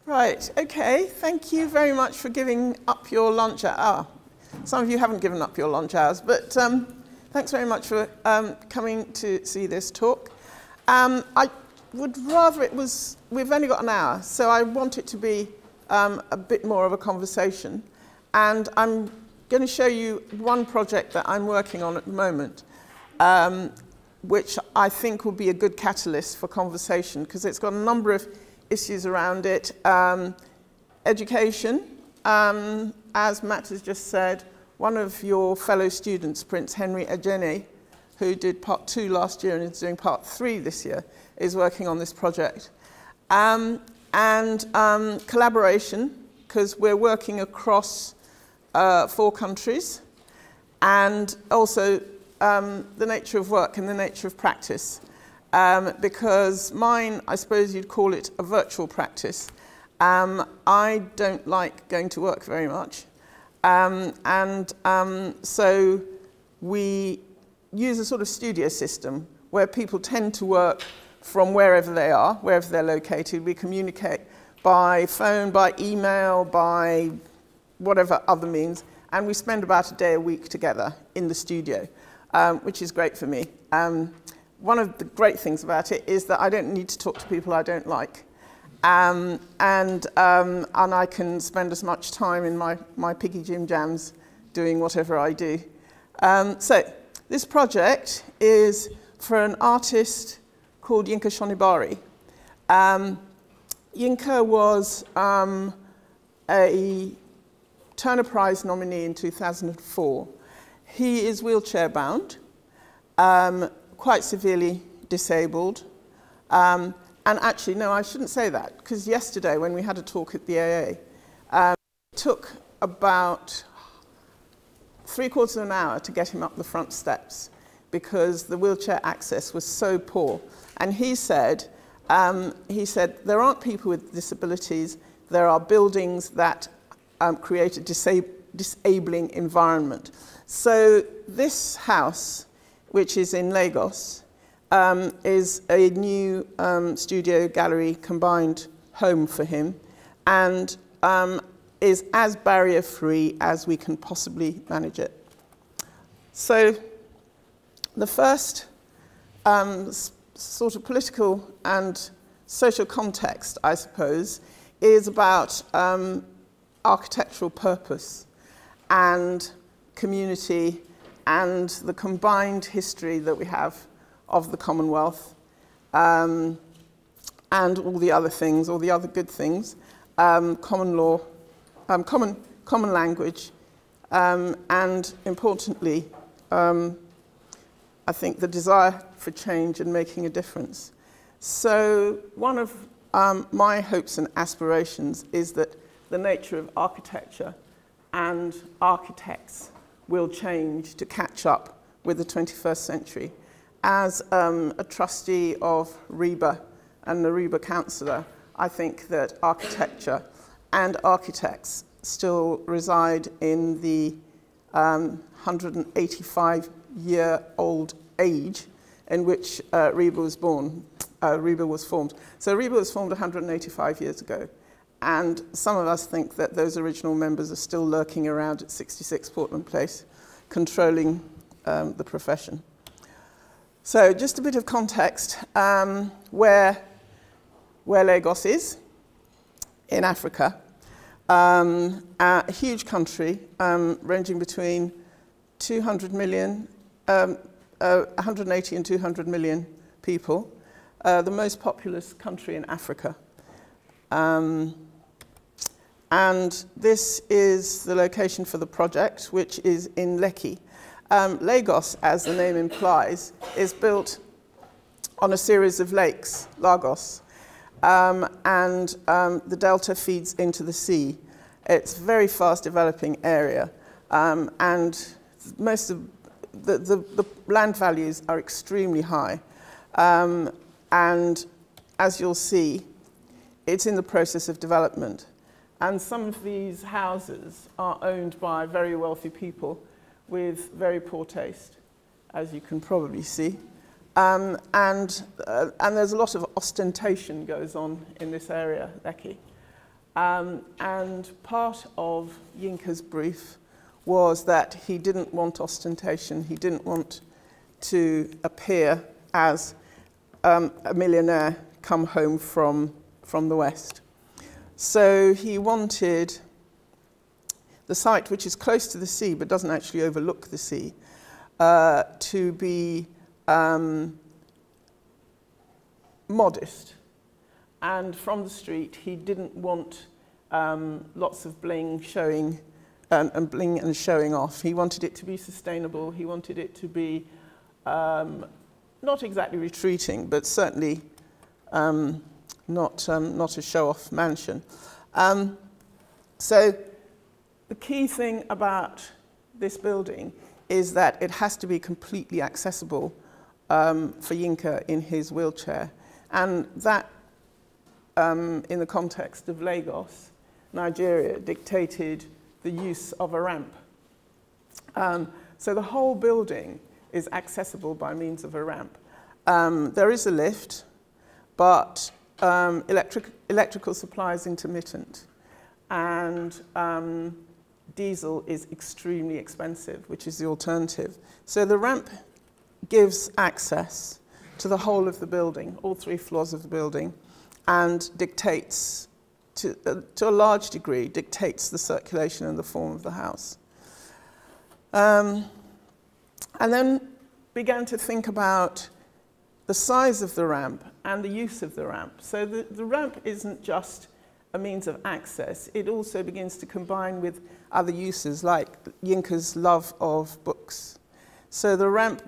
Right, okay, thank you very much for giving up your lunch hour. Some of you haven't given up your lunch hours, but thanks very much for coming to see this talk. I would rather we've only got an hour, so I want it to be a bit more of a conversation. And I'm going to show you one project that I'm working on at the moment, which I think will be a good catalyst for conversation, because it's got a number of issues around it. Education, as Matt has just said, one of your fellow students, Prince Henry Ejene, who did part 2 last year and is doing part 3 this year, is working on this project. And collaboration, because we're working across 4 countries, and also the nature of work and the nature of practice. Because mine, I suppose you'd call it a virtual practice. I don't like going to work very much. So we use a sort of studio system where people tend to work from wherever they are, wherever they're located. We communicate by phone, by email, by whatever other means, and we spend about a day a week together in the studio, which is great for me. One of the great things about it is that I don't need to talk to people I don't like. And I can spend as much time in my piggy Jim Jams doing whatever I do. So this project is for an artist called Yinka Shonibare. Yinka was a Turner Prize nominee in 2004. He is wheelchair bound, quite severely disabled. And actually, no, I shouldn't say that, because yesterday when we had a talk at the AA, it took about 3/4 of an hour to get him up the front steps because the wheelchair access was so poor. And he said, there aren't people with disabilities, there are buildings that create a disabling environment. So this house, which is in Lagos, is a new studio gallery combined home for him, and is as barrier-free as we can possibly manage it. So the first sort of political and social context, I suppose, is about architectural purpose and community and the combined history that we have of the Commonwealth, and all the other things, all the other good things, common law, common language, and importantly, I think the desire for change and making a difference. So one of my hopes and aspirations is that the nature of architecture and architects will change to catch up with the 21st century. As a trustee of RIBA and the RIBA councillor, I think that architecture and architects still reside in the 185-year-old age in which RIBA was born. RIBA was formed. So RIBA was formed 185 years ago. And some of us think that those original members are still lurking around at 66 Portland Place, controlling the profession. So just a bit of context, where Lagos is in Africa, a huge country ranging between 180 and 200 million people, the most populous country in Africa. And this is the location for the project, which is in Lekki. Lagos, as the name implies, is built on a series of lakes, Lagos, and the delta feeds into the sea. It's a very fast developing area, and most of the land values are extremely high. And as you'll see, it's in the process of development. And some of these houses are owned by very wealthy people with very poor taste, as you can probably see. And there's a lot of ostentation goes on in this area, Lekki. And part of Yinka's brief was that he didn't want ostentation, he didn't want to appear as a millionaire come home from the West. So he wanted the site, which is close to the sea but doesn't actually overlook the sea, to be modest. And from the street, he didn't want lots of bling showing and bling and showing off. He wanted it to be sustainable. He wanted it to be not exactly retreating, but certainly not a show-off mansion. So the key thing about this building is that it has to be completely accessible for Yinka in his wheelchair. And that, in the context of Lagos, Nigeria, dictated the use of a ramp. So the whole building is accessible by means of a ramp. There is a lift, but electrical supply is intermittent, and diesel is extremely expensive, which is the alternative. So the ramp gives access to the whole of the building, all 3 floors of the building, and dictates, to a large degree, dictates the circulation and the form of the house. And then began to think about the size of the ramp and the use of the ramp. So the ramp isn't just a means of access, it also begins to combine with other uses, like Yinka's love of books. So the ramp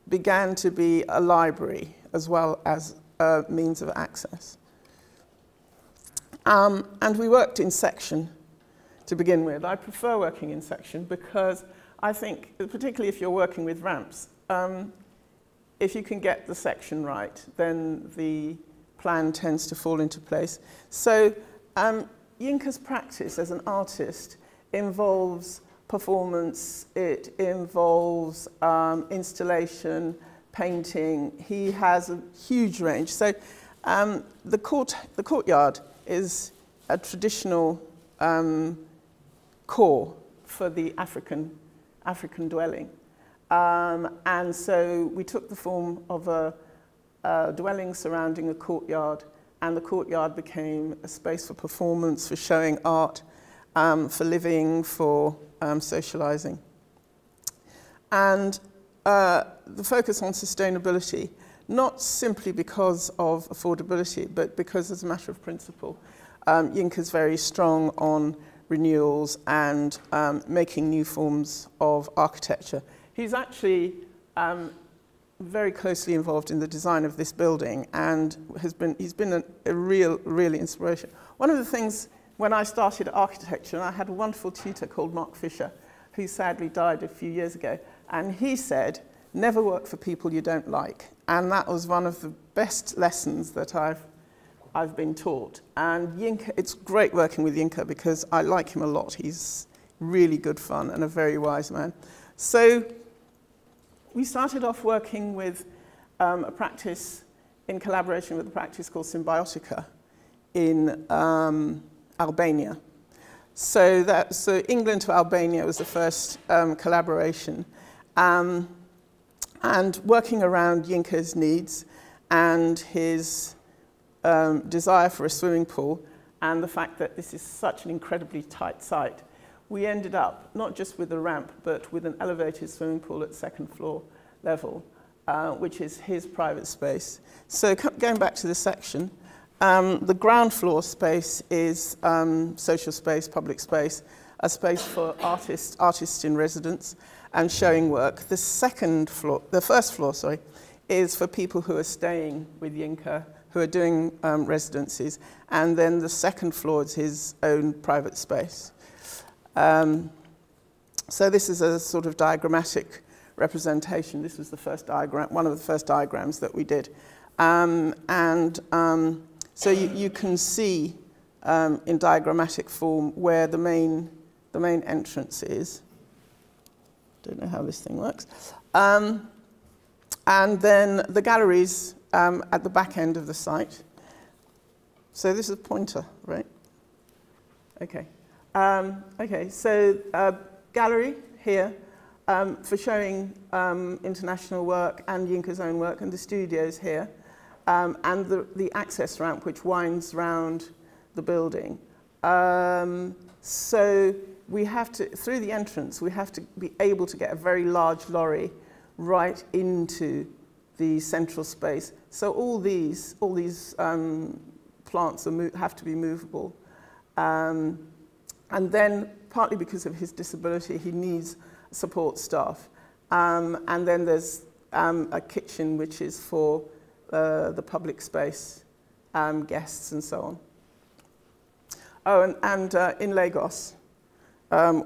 began to be a library as well as a means of access. And we worked in section to begin with. I prefer working in section because I think, particularly if you're working with ramps, if you can get the section right, then the plan tends to fall into place. So Yinka's practice as an artist involves performance, it involves installation, painting. He has a huge range. So the courtyard is a traditional core for the African dwelling. And so we took the form of a dwelling surrounding a courtyard, and the courtyard became a space for performance, for showing art, for living, for socializing. And the focus on sustainability, not simply because of affordability, but because as a matter of principle. Yinka's very strong on renewals and making new forms of architecture. He's actually very closely involved in the design of this building and he's been a really inspiration. One of the things when I started architecture, and I had a wonderful tutor called Mark Fisher, who sadly died a few years ago, and he said, never work for people you don't like. And that was one of the best lessons that I've been taught. And Yinka, it's great working with Yinka because I like him a lot. He's really good fun and a very wise man. So we started off working with a practice in collaboration with a practice called Symbiotica in Albania. So England to Albania was the first collaboration. And working around Yinka's needs and his desire for a swimming pool and the fact that this is such an incredibly tight site, we ended up not just with a ramp, but with an elevated swimming pool at 2nd floor level, which is his private space. So going back to the section, the ground floor space is social space, public space, a space for artists in residence and showing work. The first floor, is for people who are staying with Yinka, who are doing residencies, and then the 2nd floor is his own private space. So this is a sort of diagrammatic representation. This was the first diagram, one of the first diagrams that we did. So you can see in diagrammatic form where the main entrance is. Don't know how this thing works. And then the galleries at the back end of the site. So this is a pointer, right? Okay. Okay, so gallery here for showing international work and Yinka's own work, and the studios here, and the access ramp which winds round the building. So we have to, through the entrance, we have to be able to get a very large lorry right into the central space. So all these plants have to be movable. And then, partly because of his disability, he needs support staff. And then there's a kitchen which is for the public space, guests and so on. Oh, and in Lagos,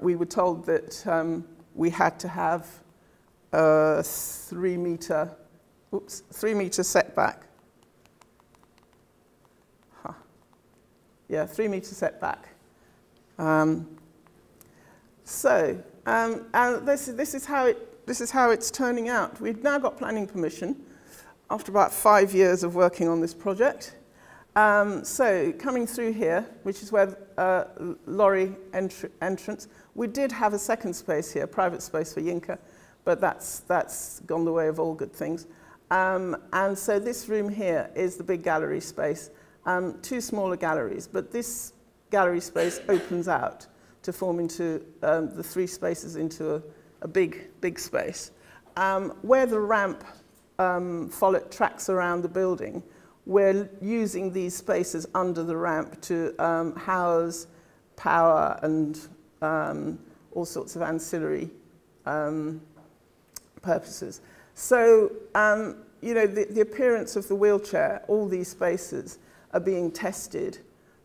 we were told that we had to have a 3 meter setback. Huh. Yeah, 3 meter setback. This is how it's turning out. We've now got planning permission after about 5 years of working on this project. So coming through here, which is where lorry entrance, we did have a second space here, private space for Yinka, but that's gone the way of all good things. And so this room here is the big gallery space, 2 smaller galleries, but this gallery space opens out to form into the 3 spaces into a big space. Where the ramp tracks around the building, we're using these spaces under the ramp to house power and all sorts of ancillary purposes. So, you know, the appearance of the wheelchair, all these spaces are being tested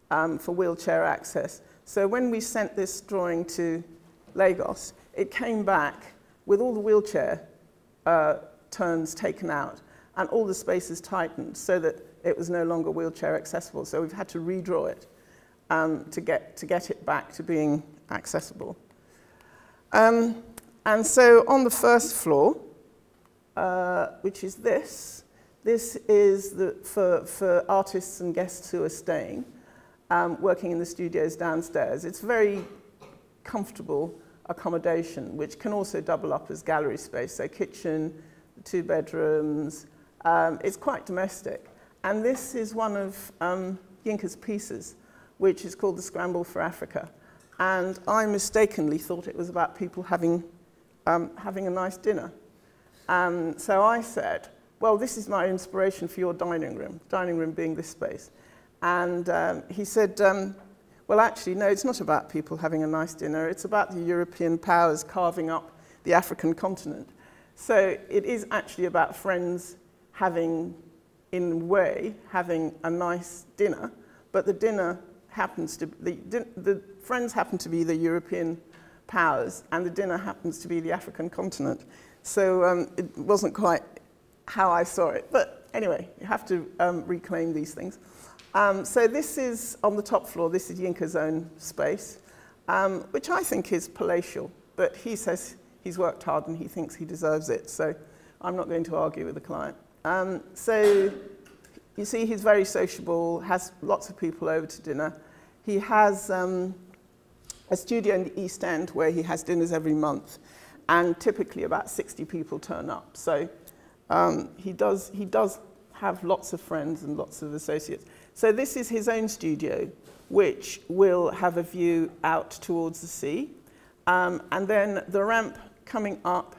for wheelchair access. So when we sent this drawing to Lagos, it came back with all the wheelchair turns taken out and all the spaces tightened so that it was no longer wheelchair accessible. So we've had to redraw it to get it back to being accessible. And so on the first floor, which is this is for artists and guests who are staying, working in the studios downstairs. It's very comfortable accommodation, which can also double up as gallery space. So kitchen, 2 bedrooms. It's quite domestic. And this is one of Yinka's pieces, which is called The Scramble for Africa. And I mistakenly thought it was about people having a nice dinner. So I said, well, this is my inspiration for your dining room being this space. And he said, well, actually, no, it's not about people having a nice dinner. It's about the European powers carving up the African continent. So it is actually about friends having a nice dinner, but the dinner happens to, the friends happen to be the European powers, and the dinner happens to be the African continent. So it wasn't quite how I saw it, but anyway, you have to reclaim these things. So this is, on the top floor, this is Yinka's own space, which I think is palatial, but he says he's worked hard and he thinks he deserves it, so I'm not going to argue with the client. So you see he's very sociable, has lots of people over to dinner. He has a studio in the East End where he has dinners every month, and typically about 60 people turn up. So he does have lots of friends and lots of associates. So this is his own studio, which will have a view out towards the sea. And then the ramp coming up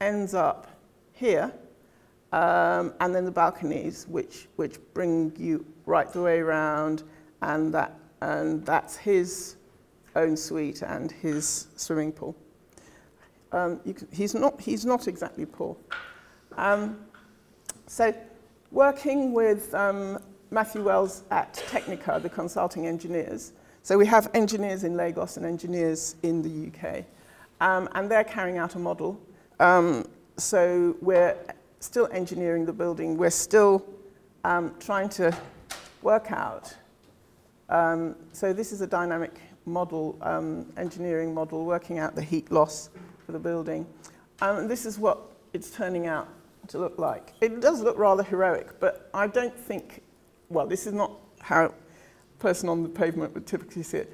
ends up here, and then the balconies, which bring you right the way around, and that's his own suite and his swimming pool. He's not exactly poor. So working with Matthew Wells at Technica, the consulting engineers. So we have engineers in Lagos and engineers in the UK, and they're carrying out a model. So we're still engineering the building. We're still trying to work out. So this is a dynamic model, engineering model, working out the heat loss for the building. And this is what it's turning out to look like. It does look rather heroic, but I don't think, well, this is not how person on the pavement would typically see it.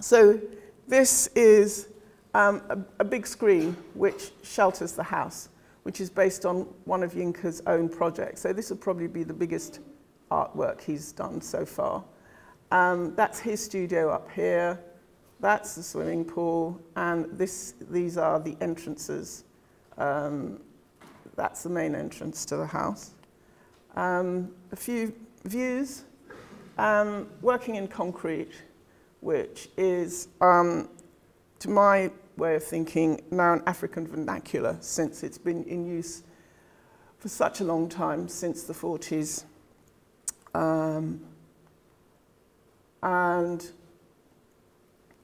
So this is a big screen which shelters the house, which is based on one of Yinka's own projects. So this will probably be the biggest artwork he's done so far. That's his studio up here. That's the swimming pool, and these are the entrances. That's the main entrance to the house. A few views. Working in concrete, which is, to my way of thinking, now an African vernacular, since it's been in use for such a long time, since the 40s. And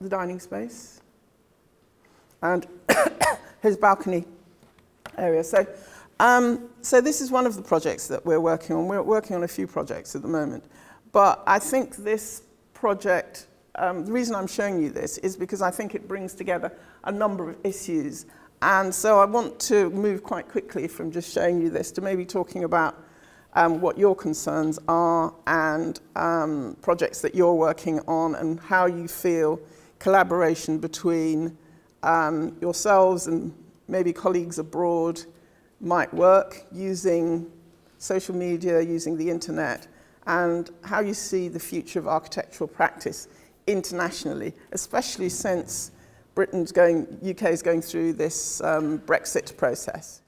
the dining space, and his balcony area. So this is one of the projects that we're working on. We're working on a few projects at the moment. But I think this project, the reason I'm showing you this is because I think it brings together a number of issues. And so I want to move quite quickly from just showing you this to maybe talking about what your concerns are and projects that you're working on and how you feel collaboration between yourselves and maybe colleagues abroad might work using social media, using the internet, and how you see the future of architectural practice internationally, especially since UK is going through this Brexit process.